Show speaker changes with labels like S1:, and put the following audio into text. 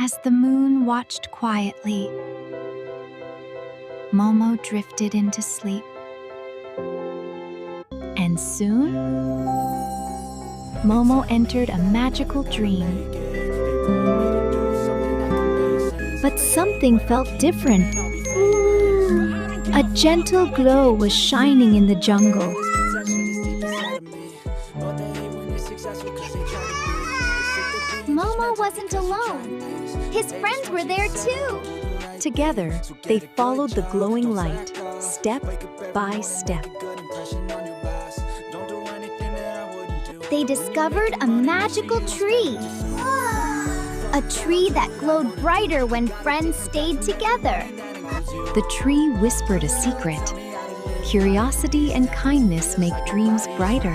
S1: As the moon watched quietly, Momo drifted into sleep. And soon, Momo entered a magical dream. But something felt different. A gentle glow was shining in the jungle.
S2: Momo wasn't alone. His friends were there too.
S1: Together, they followed the glowing light, step by step.
S2: They discovered a magical tree. A tree that glowed brighter when friends stayed together.
S1: The tree whispered a secret. Curiosity and kindness make dreams brighter.